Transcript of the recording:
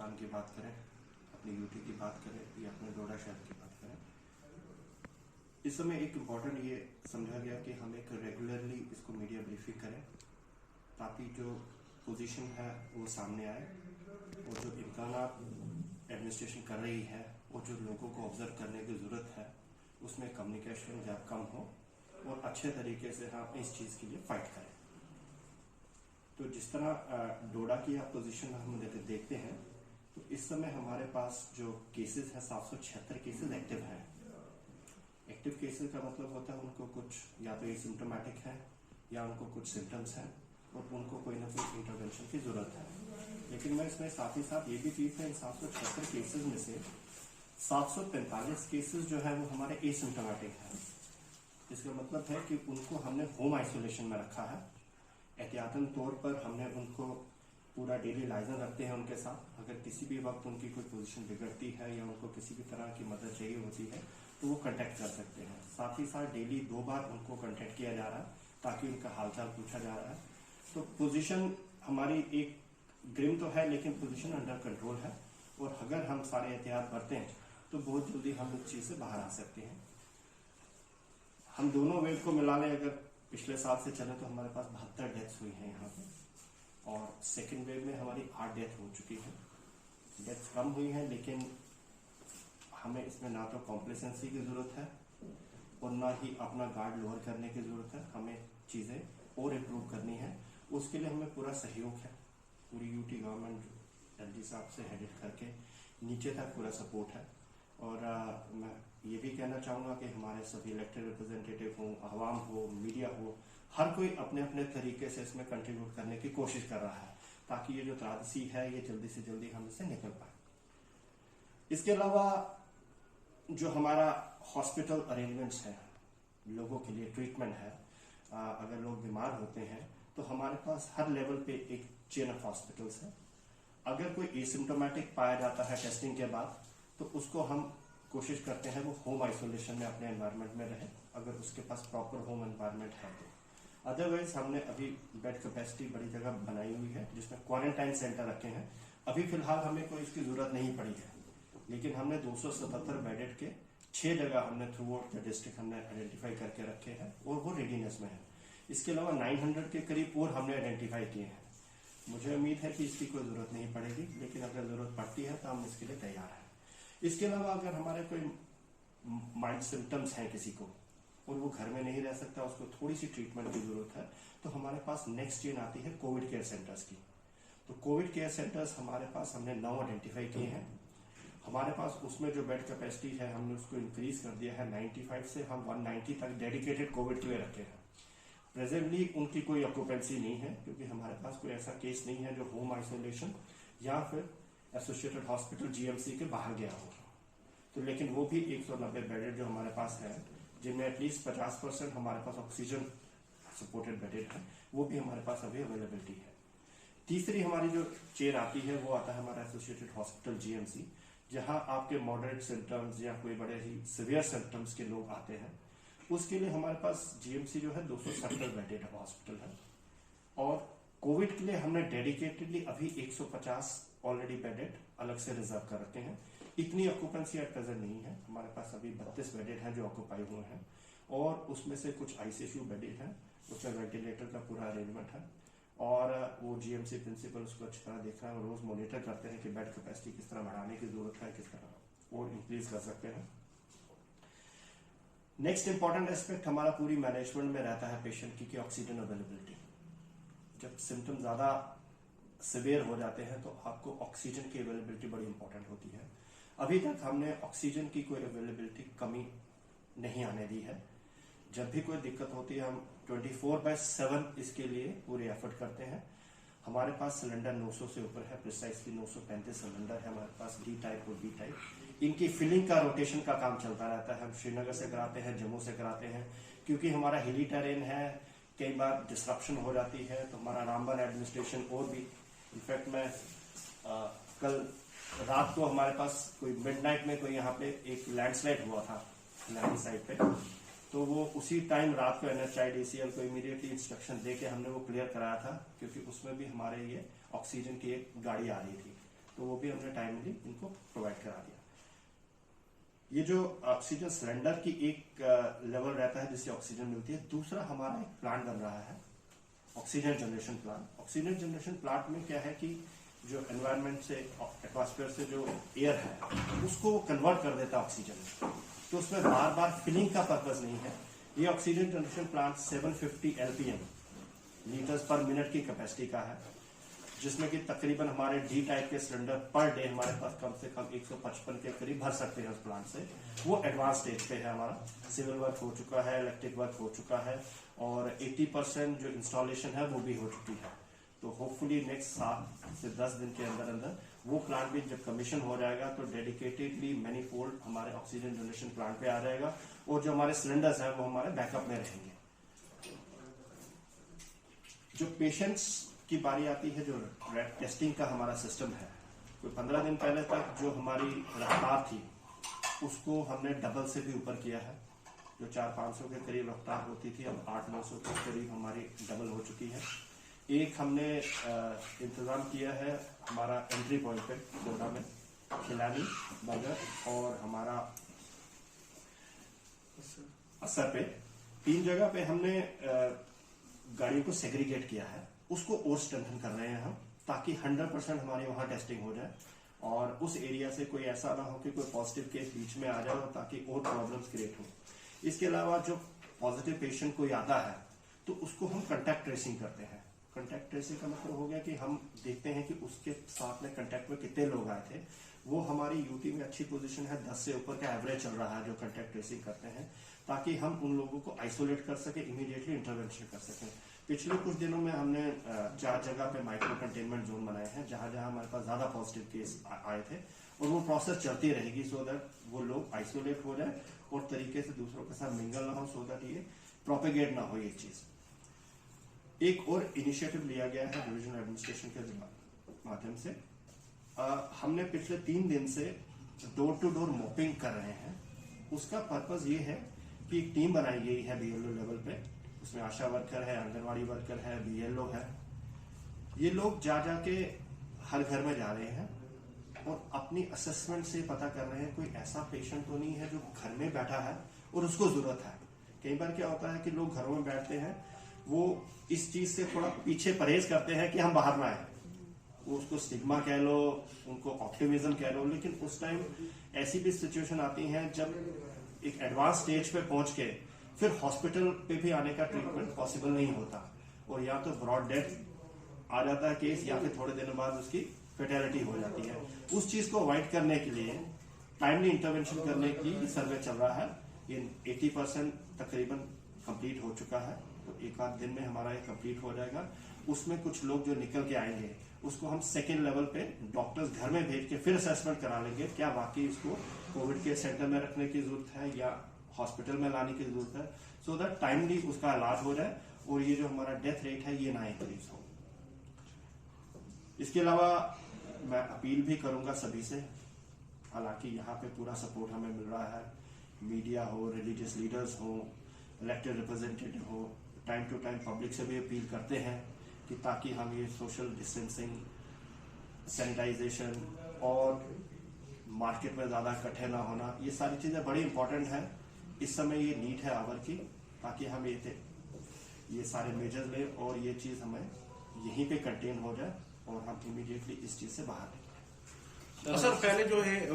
काम की बात करें, अपनी यूटी की बात करें या अपने डोडा शहर की बात करें, इस समय एक इम्पॉर्टेंट ये समझा गया कि हम एक रेगुलरली इसको मीडिया ब्रीफिंग करें ताकि जो पोजीशन है वो सामने आए और जो इम्कान एडमिनिस्ट्रेशन कर रही है और जो लोगों को ऑब्जर्व करने की ज़रूरत है उसमें कम्युनिकेशन गैप कम हो और अच्छे तरीके से हम इस चीज़ के लिए फाइट करें। तो जिस तरह डोडा की आप पोजीशन हम देखते हैं तो इस समय हमारे पास जो केसेस हैं 776 केसेस एक्टिव हैं। एक्टिव केसेस का मतलब होता है उनको कुछ या तो एसिम्प्टोमेटिक है या उनको कुछ सिम्टम्स हैं और उनको कोई ना कोई इंटरवेंशन की जरूरत है। लेकिन मैं इसमें साथ ही साथ ये भी चीज है, इन 776 केसेस में से 745 केसेस जो है वो हमारे एसिम्प्टोमेटिक है। इसका मतलब है कि उनको हमने होम आइसोलेशन में रखा है। एहतियातन तौर पर हमने उनको पूरा डेली लाइजन रखते हैं उनके साथ। अगर किसी भी वक्त उनकी कोई पोजीशन बिगड़ती है या उनको किसी भी तरह की मदद चाहिए होती है तो वो कांटेक्ट कर सकते हैं। साथ ही साथ डेली 2 बार उनको कांटेक्ट किया जा रहा है ताकि उनका हालचाल पूछा जा रहा है। तो पोजीशन हमारी एक ग्रिम तो है लेकिन पोजीशन अंडर कंट्रोल है और अगर हम सारे एहतियात बरतें हैं तो बहुत जल्दी हम इस चीज से बाहर आ सकते हैं। हम दोनों वेव को मिला लें, अगर पिछले साल से चले तो हमारे पास 72 डेथ्स हुई हैं यहाँ पे और सेकेंड वेव में हमारी 8 डेथ हो चुकी है। डेथ्स कम हुई हैं लेकिन हमें इसमें ना तो कॉम्प्लेसेंसी की जरूरत है और ना ही अपना गार्ड लोअर करने की जरूरत है। हमें चीजें और इम्प्रूव करनी है, उसके लिए हमें पूरा सहयोग है। पूरी यूटी गवर्नमेंट एलजी साहब से हेडेड करके नीचे तक पूरा सपोर्ट है। और मैं ये भी कहना चाहूँगा कि हमारे सभी इलेक्टेड रिप्रेजेंटेटिव हो, आवाम हो, मीडिया हो, हर कोई अपने अपने तरीके से इसमें कंट्रीब्यूट करने की कोशिश कर रहा है ताकि ये जो त्रासदी है ये जल्दी से जल्दी हम इससे निकल पाए। इसके अलावा जो हमारा हॉस्पिटल अरेंजमेंट्स है, लोगों के लिए ट्रीटमेंट है, अगर लोग बीमार होते हैं तो हमारे पास हर लेवल पे एक चेन ऑफ हॉस्पिटल्स है। अगर कोई एसिम्प्टोमेटिक पाया जाता है टेस्टिंग के बाद तो उसको हम कोशिश करते हैं वो होम आइसोलेशन में अपने एनवायरनमेंट में रहे, अगर उसके पास प्रॉपर होम एनवायरनमेंट है तो। अदरवाइज हमने अभी बेड कैपेसिटी बड़ी जगह बनाई हुई है जिसमें क्वारंटाइन सेंटर रखे हैं। अभी फिलहाल हमें कोई इसकी जरूरत नहीं पड़ी है लेकिन हमने 277 बेडेड के 6 जगह हमने थ्रू आउट द डिस्ट्रिक्ट हमने आइडेंटिफाई करके रखे हैं और वो रेडीनेस में है। इसके अलावा 900 के करीब और हमने आइडेंटिफाई किए हैं। मुझे उम्मीद है कि इसकी कोई जरूरत नहीं पड़ेगी लेकिन अगर जरूरत पड़ती है तो हम इसके लिए तैयार हैं। इसके अलावा अगर हमारे कोई माइल्ड सिम्टम्स हैं किसी को और वो घर में नहीं रह सकता, उसको थोड़ी सी ट्रीटमेंट की जरूरत है, तो हमारे पास नेक्स्ट चेन आती है कोविड केयर सेंटर्स की। तो कोविड केयर सेंटर्स हमारे पास हमने 9 आइडेंटिफाई किए हैं। हमारे पास उसमें जो बेड कैपेसिटी है हमने उसको इंक्रीज कर दिया है 95 से हम 190 तक डेडिकेटेड कोविड के लिए रखे हैं। प्रेजेंटली उनकी कोई ऑक्यूपेंसी नहीं है क्योंकि हमारे पास कोई ऐसा केस नहीं है जो होम आइसोलेशन या फिर एसोसिएटेड हॉस्पिटल जीएमसी के बाहर गया हो। तो लेकिन वो भी 190 बेडेड जो हमारे पास है जिनमें एटलीस्ट 50% हमारे पास ऑक्सीजन सपोर्टेड बेडेड है, वो भी हमारे पास अभी अवेलेबिलिटी है। तीसरी हमारी जो चेयर आती है वो आता है हमारा एसोसिएटेड हॉस्पिटल जीएमसी, जहां आपके मॉडरेट सिम्टम्स या कोई बड़े ही सीवियर सिम्टम्स के लोग आते हैं। उसके लिए हमारे पास जीएमसी जो है 270 बेडेड हॉस्पिटल है और कोविड के लिए हमने डेडिकेटेडली अभी 150 ऑलरेडी बेडेड अलग से रिजर्व कर रखे हैं। इतनी ऑक्यूपेंसी एट प्रेजेंट नहीं है, हमारे पास अभी 32 बेडेड हैं जो ऑक्यूपाई हुए हैं और उसमें से कुछ आईसीयू बेडेड हैं, उसमें वेंटिलेटर का पूरा अरेंजमेंट है और वो जीएमसी प्रिंसिपल उसको अच्छी तरह देख रहे हैं और रोज मॉनिटर करते हैं कि बेड कैपेसिटी किस तरह बढ़ाने की जरूरत है, किस तरह और इंक्रीज कर सकते हैं। नेक्स्ट इंपॉर्टेंट एस्पेक्ट हमारा पूरी मैनेजमेंट में रहता है पेशेंट की ऑक्सीजन अवेलेबिलिटी। जब सिम्टम ज्यादा सिवियर हो जाते हैं तो आपको ऑक्सीजन की अवेलेबिलिटी बड़ी इंपॉर्टेंट होती है। अभी तक हमने ऑक्सीजन की कोई अवेलेबिलिटी कमी नहीं आने दी है। जब भी कोई दिक्कत होती है हम 24/7 इसके लिए पूरे एफर्ट करते हैं। हमारे पास सिलेंडर 900 से ऊपर है, प्रिसाइसली 935 सिलेंडर है हमारे पास, डी टाइप और बी टाइप। इनकी फिलिंग का रोटेशन का काम चलता रहता है। हम श्रीनगर से कराते हैं, जम्मू से कराते हैं, क्योंकि हमारा हिली टेरेन है, कई बार डिस्ट्रप्शन हो जाती है तो हमारा रामबन एडमिनिस्ट्रेशन और भी। इनफैक्ट मैं कल रात को हमारे पास कोई मिडनाइट में कोई यहाँ पे एक लैंडस्लाइड हुआ था लैंड साइड पे, तो वो उसी टाइम रात को NHIDCL को इमीडिएटली इंस्ट्रक्शन दे के हमने वो क्लियर कराया था क्योंकि उसमें भी हमारे ये ऑक्सीजन की एक गाड़ी आ रही थी। तो वो भी हमने टाइमली इनको प्रोवाइड करा दिया। ये जो ऑक्सीजन सिलेंडर की एक लेवल रहता है जिससे ऑक्सीजन मिलती है। दूसरा हमारा एक प्लांट बन रहा है oxygen generation plant. Oxygen generation plant में क्या है कि जो एनवायरनमेंट से एटमॉस्फेयर से जो एयर है उसको कन्वर्ट कर देता है ऑक्सीजन में, तो उसमें बार बार फिलिंग का पर्पज नहीं है। ये oxygen generation plant 750 LPM litres पर मिनट की कैपेसिटी का है, जिसमें कि तकरीबन हमारे डी टाइप के सिलेंडर पर डे हमारे पास कम से कम 155 के करीब भर सकते हैं उस प्लांट से। वो एडवांस स्टेज पे है हमारा, सिविल वर्क हो चुका है, इलेक्ट्रिक वर्क हो चुका है और 80% जो इंस्टॉलेशन है वो भी हो चुकी है। तो होपफुली नेक्स्ट 7 से 10 दिन के अंदर अंदर वो प्लांट भी जब कमीशन हो जाएगा तो डेडिकेटेडली मैनीफोल्ड हमारे ऑक्सीजन जनरेशन प्लांट पे आ जाएगा और जो हमारे सिलेंडर्स हैं वो हमारे बैकअप में रहेंगे। जो पेशेंट्स की बारी आती है, जो रैट टेस्टिंग का हमारा सिस्टम है, कोई 15 दिन पहले तक जो हमारी रफ्तार थी उसको हमने डबल से भी ऊपर किया है। जो 400-500 के करीब रफ्तार होती थी अब 800-900 के करीब हमारी डबल हो चुकी है। एक हमने इंतजाम किया है हमारा एंट्री पॉइंट पे डोडा में, खिलानी बगर और हमारा असर पे, 3 जगह पे हमने गाड़ियों को सेग्रीगेट किया है। उसको और स्ट्रेंथन कर रहे हैं हम, ताकि 100% हमारी वहां टेस्टिंग हो जाए और उस एरिया से कोई ऐसा ना हो कि कोई पॉजिटिव केस बीच में आ जाए, ताकि और प्रॉब्लम्स क्रिएट हो। इसके अलावा जो पॉजिटिव पेशेंट कोई आता है तो उसको हम कंटैक्ट ट्रेसिंग करते हैं। कंटैक्ट ट्रेसिंग का मतलब हो गया कि हम देखते हैं कि उसके साथ में कंटैक्ट में कितने लोग आए थे। वो हमारी यूटी में अच्छी पोजीशन है, 10 से ऊपर का एवरेज चल रहा है जो कंटैक्ट ट्रेसिंग करते हैं, ताकि हम उन लोगों को आइसोलेट कर सके, इमीडिएटली इंटरवेंशन कर सकें। पिछले कुछ दिनों में हमने 4 जगह पे माइक्रो कंटेनमेंट जोन बनाए हैं जहां जहां हमारे पास ज्यादा पॉजिटिव केस आए थे, और वो प्रोसेस चलती रहेगी सो दैट वो लोग आइसोलेट हो जाए और तरीके से दूसरों के साथ मिंगल ना हो, सो दैट ये प्रोपेगेट ना हो ये चीज। एक और इनिशिएटिव लिया गया है डिविजनल एडमिनिस्ट्रेशन के माध्यम से। हमने पिछले 3 दिन से डोर टू डोर मॉपिंग कर रहे हैं। उसका पर्पज ये है कि एक टीम बनाई गई है BLO लेवल पे, उसमें आशा वर्कर है, आंगनवाड़ी वर्कर है, BLO है। ये लोग जा जाके हर घर में जा रहे हैं और अपनी असेसमेंट से पता कर रहे हैं कोई ऐसा पेशेंट तो नहीं है जो घर में बैठा है और उसको जरूरत है। कई बार क्या होता है कि लोग घरों में बैठते हैं, वो इस चीज से थोड़ा पीछे परहेज करते हैं कि हम बाहर ना आए, वो उसको स्टिग्मा कह लो, उनको ऑप्टिमिज्म कह लो, लेकिन उस टाइम ऐसी भी सिचुएशन आती है जब एक एडवांस स्टेज पे पहुंच के फिर हॉस्पिटल पे भी आने का ट्रीटमेंट पॉसिबल नहीं होता, और या तो ब्रॉड डेथ आ जाता है केस या फिर थोड़े दिनों बाद उसकी फेटेलिटी हो जाती है। उस चीज को अवॉइड करने के लिए टाइमली इंटरवेंशन करने की सर्वे चल रहा है। ये 80% तकरीबन कंप्लीट हो चुका है, तो 1-8 दिन में हमारा ये कंप्लीट हो जाएगा। उसमें कुछ लोग जो निकल के आएंगे उसको हम सेकेंड लेवल पे डॉक्टर्स घर में भेज के फिर असेसमेंट करा लेंगे, क्या वाकई इसको कोविड केयर सेंटर में रखने की जरूरत है या हॉस्पिटल में लाने की जरूरत है, सो दैट टाइमली उसका इलाज हो जाए और ये जो हमारा डेथ रेट है ये ना इंक्रीज हो। इसके अलावा मैं अपील भी करूंगा सभी से, हालांकि यहाँ पे पूरा सपोर्ट हमें मिल रहा है, मीडिया हो, रिलीजियस लीडर्स हो, इलेक्टेड रिप्रेजेंटेटिव हो, टाइम टू टाइम पब्लिक से भी अपील करते हैं कि ताकि हम ये सोशल डिस्टेंसिंग, सैनिटाइजेशन और मार्केट में ज्यादा इकट्ठे ना होना, ये सारी चीजें बड़ी इंपॉर्टेंट हैं। इस समय ये नीड है आवर की, ताकि हम ये सारे मेजर्स लें और ये चीज हमें यहीं पे कंटेन हो जाए और हम इमीडिएटली इस चीज से बाहर निकलें। सर पहले जो है